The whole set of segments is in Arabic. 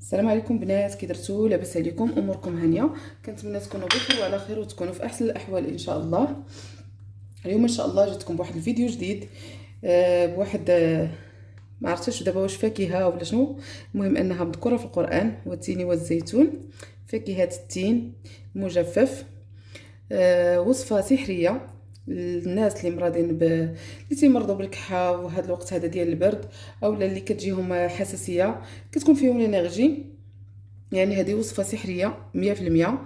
السلام عليكم بنات، كي درتو؟ لاباس عليكم؟ اموركم هانيه؟ كنتمنى تكونوا بخير وعلى خير وتكونوا في احسن الاحوال ان شاء الله. اليوم ان شاء الله جيتكم بواحد الفيديو جديد. بواحد ما عرفتش دابا واش فاكهه ولا شنو. المهم انها مذكوره في القران، والتين والزيتون، فاكهه التين المجفف. وصفه سحريه الناس اللي مرضين اللي تيمرضوا بالكحه وهذا الوقت هذا ديال البرد، اولا اللي كتجيهم حساسيه كتكون فيهم الانرجي. يعني هذه وصفه سحريه 100%.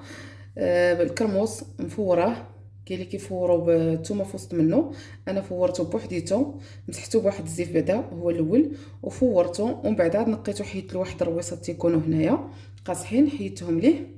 الكرموس مفوره، كاين اللي كيفوروا بالثومه في وسط منه. انا فورته بوحديته، مسحته بواحد الزيت بعدا هو الاول وفورته، ومن بعد عاد نقيته حيت لواحد الرويصات تيكونوا هنايا قاصحين حيدتهم ليه.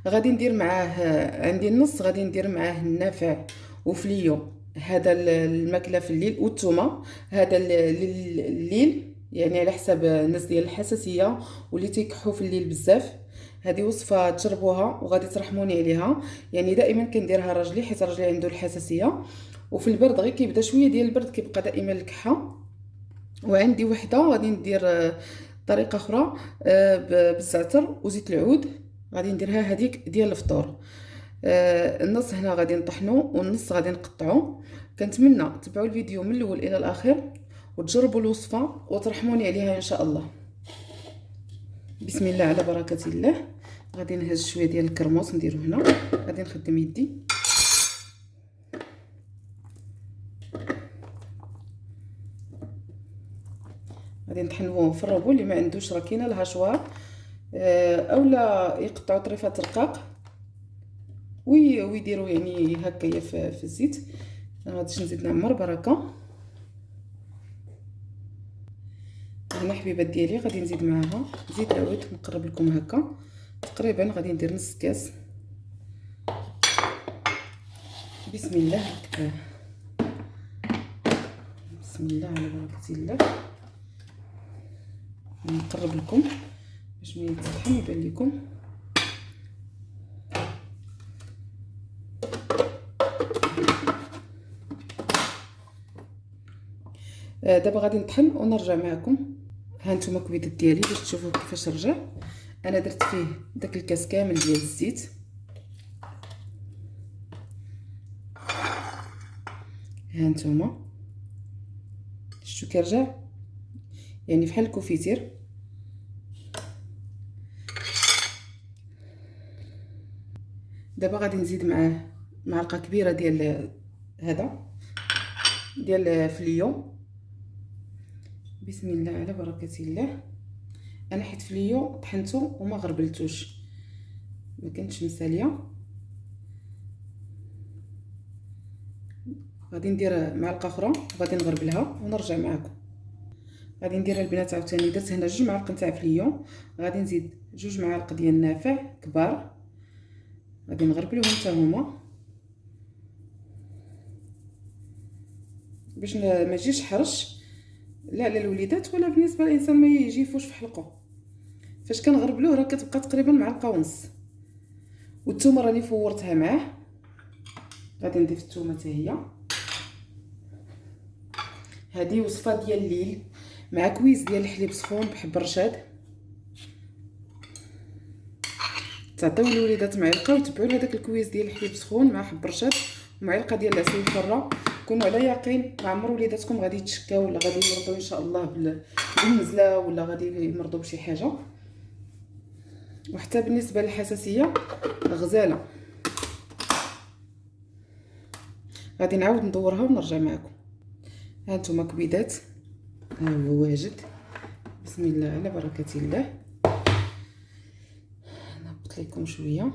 غادي ندير معاه عندي النص، غادي ندير معاه النافع وفليو، هذا الماكله في الليل، والثومه هذا الليل، يعني على حساب الناس ديال الحساسيه واللي تيكحوا في الليل بزاف. هذه وصفه تجربوها وغادي ترحموني عليها. يعني دائما كنديرها راجلي حيت راجلي عنده الحساسيه، وفي البرد غير كيبدا شويه ديال البرد كيبقى دائما الكحه. وعندي وحده غادي ندير طريقه اخرى بالزعتر وزيت العود، غادي نديرها هذيك ديال الفطور. النص هنا غادي نطحنو والنص غادي نقطعو. كنتمنى تبعوا الفيديو من الاول الى الاخر وتجربوا الوصفه وترحموني عليها ان شاء الله. بسم الله على بركه الله. غادي نهز شويه ديال الكرموس نديرو هنا، غادي نخدم يدي. غادي نطحنوه ونفرغوه، اللي ما عندوش راه كاينه الهاشوار اولا يقطعوا طريفات رقاق ويديروا يعني هكايا في الزيت. انا غاديش نزيد نعمر بركه. هنا حبيبات ديالي غادي نزيد معاها زيت العود، نقرب لكم هكا تقريبا غادي ندير نص كاس. بسم الله بسم الله على بركه الله. نقرب لكم باش ما يتزحم يبان لكم. دابا غادي نطحن ونرجع معكم. ها نتوما كويدات ديالي باش تشوفوا كيفاش رجع. انا درت فيه داك الكاس كامل ديال الزيت. ها نتوما شفتوا كيرجع يعني بحال الكوفيتير. دابا غادي نزيد معاه معلقه كبيره ديال هذا ديال فليو. بسم الله على بركه الله. انا حيت فليو طحنته وما غربلتوش، ما كنتش مساليه. غادي ندير معلقه اخرى وغادي نغربلها ونرجع معكم. غادي ندير البنات عاوتاني درت هنا 2 معالق نتاع فليو، غادي نزيد 2 معالق ديال النافع كبار، غادي نغربلوهم حتى هما باش ما يجيش حرش لا على الوليدات ولا بالنسبه للانسان ما يجيفوش في حلقه. فاش كنغربلوه راه كتبقى تقريبا معلقه ونص. والثومه راني فورتها معاه، غادي نضيف الثومه حتى هي. هذه وصفه ديال الليل مع كويس ديال الحليب سخون بحب الرشاد. تعطيو الوليدات معلقه وتبعوا لهداك الكويس ديال الحليب سخون مع حب الرشاد ومعلقه ديال العسل الحره. كونوا على يقين ما عمر وليداتكم غادي يتشكاو ولا غادي يمرضوا ان شاء الله بالنزله ولا غادي يمرضوا بشي حاجه. وحتى بالنسبه للحساسيه غزاله. غادي نعاود ندورها ونرجع معكم. ها انتم كبيدات، ها هو واجد. بسم الله على بركه الله. نهبط لكم شويه.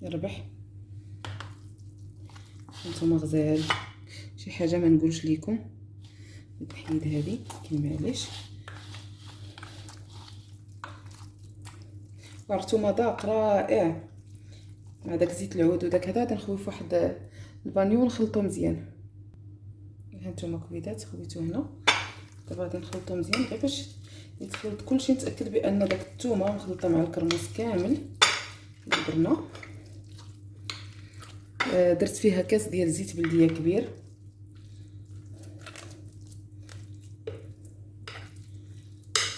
يربح انتم غزال. شي حاجه ما نقولش لكم نحيد هذه كاين معليش. عرفتوا مذاق رائع مع داك زيت العود وداك هذا. غادي نخوي في واحد البانيو ونخلطو مزيان. ها نتوما كويدات خويتو هنا. دابا غادي نخلطو مزيان غير باش يتخلط كلشي، نتاكد بان داك الثومه مخلطه مع الكرموس كامل اللي درنا. درت فيها كاس ديال زيت بلديه كبير.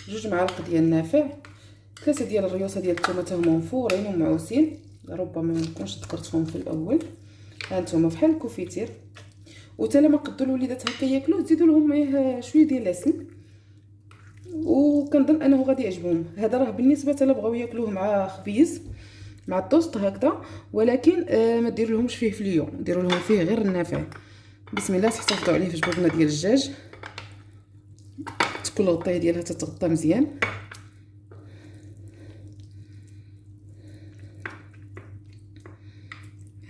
2 معالق ديال النافع، 3 ديال الريوسه ديال الثومه هما مفورين ومعوسين، ربما ما نكونش ذكرتهم في الاول. ها انتم بحال الكوفيتير. وتا لما قدوا الوليدات هكا ياكلوه تزيدوا لهم معاه شويه ديال العسل، وكنظن انه غادي يعجبهم. هذا راه بالنسبه الا بغاو ياكلوه مع خبيز مع الطوست هكذا، ولكن ما ديروا لهمش فيه فليو، ديروا لهم فيه غير النافع. بسم الله. تحتفظوا عليه في جبوبنا ديال الدجاج، تكون الغطايه ديالها تتغطى مزيان.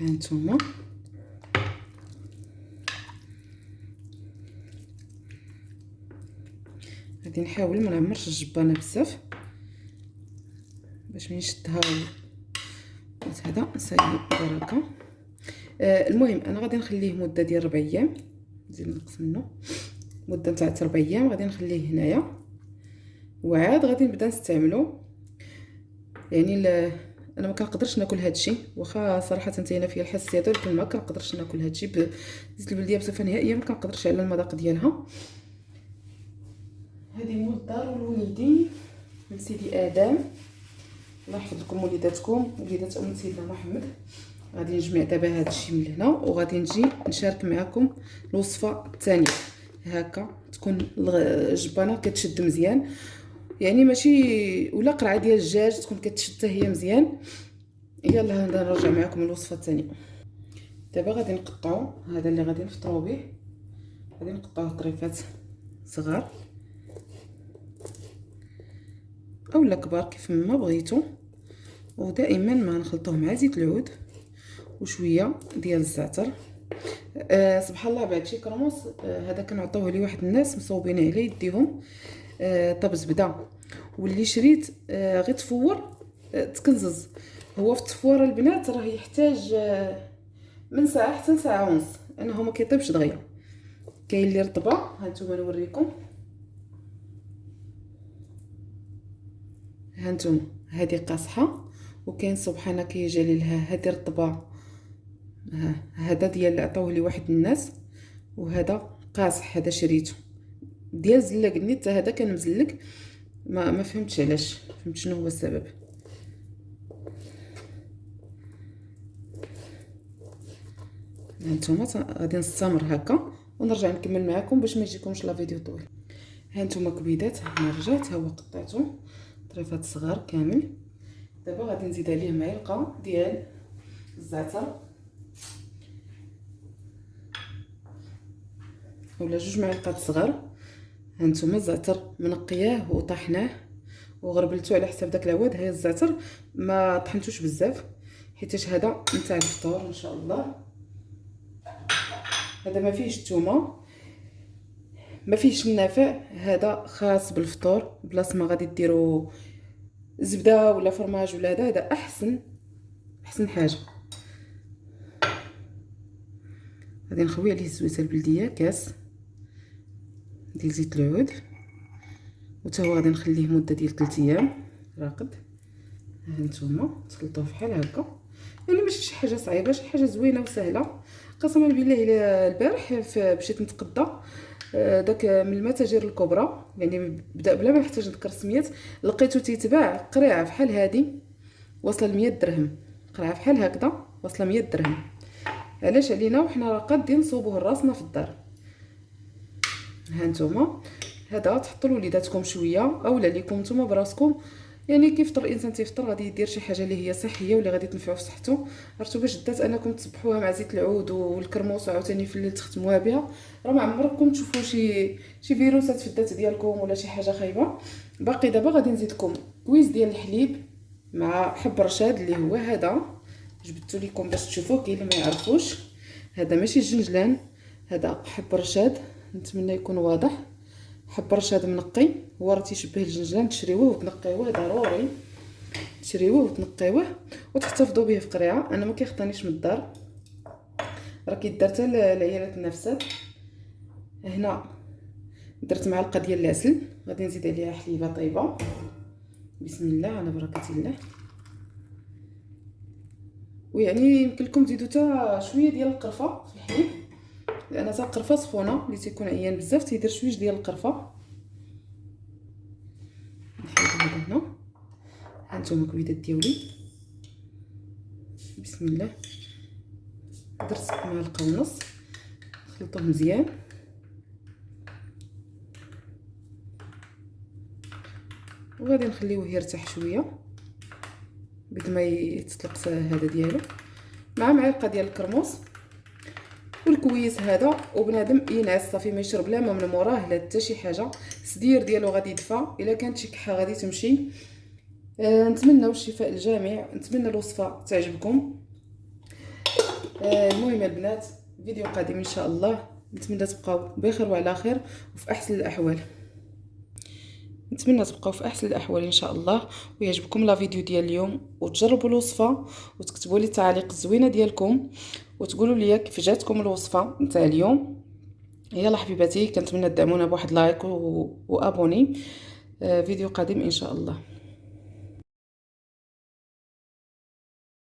ها نتوما غادي نحاول ما نعمرش الجبانه بزاف باش ما نشدها هذا نسالي بركه. المهم انا غادي نخليه مده ديال 4 ايام، نزيد نقص منه مده تاع 4 ايام غادي نخليه هنايا، وعاد غادي نبدا نستعملو. يعني انا ما كنقدرش ناكل هذا الشيء، واخا صراحه انا فيا الحساسيه، ولكن ما كنقدرش ناكل هذا الشيء. زيت البلديه بصفه نهائيه ما كنقدرش على المذاق ديالها. هذه مول الدار والوليدين من سيدي ادم، الله يحفظ لكم وليداتكم وليدات ام سيدنا محمد. غادي نجمع دابا هذا الشيء من هنا، وغادي نجي نشارك معكم الوصفه الثانيه. هكا تكون الجبانه كتشد مزيان، يعني ماشي ولا قرعه ديال الدجاج تكون كتشد حتى هي مزيان. يلا نرجع معكم الوصفه الثانيه. دابا غادي نقطعوا هذا اللي غادي نفطروا به، غادي نقطعوه طريفات صغار اولا كبار كيف ما بغيتو، ودائما ما نخلطوه مع زيت العود وشويه ديال الزعتر. سبحان الله بعد شي كرموس هذا كنعطوه لواحد الناس مصوبين على يديهم طبز بدا، واللي شريت غير تفور تكنزز. هو في التفوره البنات راه يحتاج من ساعه حتى ساعه ونص انه ما كيطيبش دغيا. كاين اللي رطبه، ها نتوما نوريكم. ها نتوما هذه قاصحه، وكاين سبحانه كيجي لها هذه رطبه. هذا ديال اللي عطاوه لي واحد الناس، وهذا قاصح هذا شريته ديال زلق نيت. هذا كان مزلق ما فهمتش علاش، فهمت شنو هو السبب. هانتوما غادي نستمر هكا ونرجع نكمل معكم باش ما يجيكمش لا فيديو طويل. هانتوما كبيدات انا رجعت، ها هو قطعته طريفات صغار كامل. دابا غادي نزيد عليه معلقه ديال الزعتر ولا 2 معالق صغار. هانتوما الزعتر منقياه وطحناه وغربلته على حساب داك العواد. هي الزعتر ما طحنتوش بزاف حيتاش هذا نتاع الفطور ان شاء الله. هذا ما فيهش الثومه ما فيهش النافع، هذا خاص بالفطور. بلاص ما غادي ديروا زبده ولا فرماج ولا هذا احسن حاجه. غادي نخوي عليه الزويته البلديه كاس ديال زيت العود، وتا هو غادي نخليه مده ديال 3 ايام راقد. ها نتوما تخلطوه بحال هكا، يعني ماشي شي حاجه صعيبه، شي حاجه زوينه وسهله. قسما بالله الا البارح مشيت نتقدى داك من المتاجر الكبرى، يعني بلا ما نحتاج نذكر السميات، لقيتو تيتباع قريعه بحال هذه واصله 100 درهم. قرعه بحال هكذا واصله 100 درهم. علاش علينا وحنا راه قادين نصوبوه لراسنا في الدار. ها نتوما هذا تحطوا لوليداتكم شويه اولا ليكم نتوما براسكم. يعني كيفطر الانسان تيفطر غادي يدير شي حاجه اللي هي صحيه واللي غادي تنفعو في صحته. عرفتوا باش دات انكم تصبحوها مع زيت العود والكرموس وعاوتاني في الليل تختموها بها، راه ما عمركم تشوفوا شي فيروسات في الذات ديالكم ولا شي حاجه خايبه. باقي دابا غادي نزيدكم كويس ديال الحليب مع حب رشاد اللي هو هذا، جبدتو لكم باش تشوفوه. كاين اللي ما يعرفوش، هذا ماشي الجنجلان، هذا حب رشاد، نتمنى يكون واضح. حب رشاد منقي، هو راه تيشبه الجنجلان. تشريوه وتنقيوه ضروري، تشريوه وتنقيوه وتحتفظوا به في قريعه. انا ما كيخطانيش من الدار، راه كيدار حتى العيالات النفسات. هنا درت معلقه ديال العسل، غادي نزيد عليها حليبه طيبه. بسم الله على بركه الله. ويعني يمكن لكم تزيدوا حتى شويه ديال القرفه في الحليب، لان تا القرفه صفونه اللي تيكون عيان بزاف تيدير شويه ديال القرفه. هانتوما الكويدات ديالي. بسم الله. درت معلقه ونص، نخلطوه مزيان. وغادي نخليوه يرتاح شويه بد ما يتطلق هذا ديالو، مع معلقه ديال الكرموس والكويس هذا. وبنادم ينعس صافي، ما يشرب لا ما من موراه لا حتى شي حاجه. السدير ديالو غادي يدفى. الا كانت شي كحه غادي تمشي. نتمنى الشفاء للجميع، نتمنى الوصفه تعجبكم. المهم البنات، فيديو قادم ان شاء الله. نتمنى تبقاو بخير وعلى خير وفي احسن الاحوال. نتمنى تبقاو في احسن الاحوال ان شاء الله، ويعجبكم لا فيديو ديال اليوم، وتجربوا الوصفه وتكتبوا لي التعاليق الزوينه ديالكم، وتقولوا لي كيف جاتكم الوصفه نتاع اليوم. يلا حبيباتي، كنتمنى تدعمونا بواحد لايك وابوني. فيديو قادم ان شاء الله.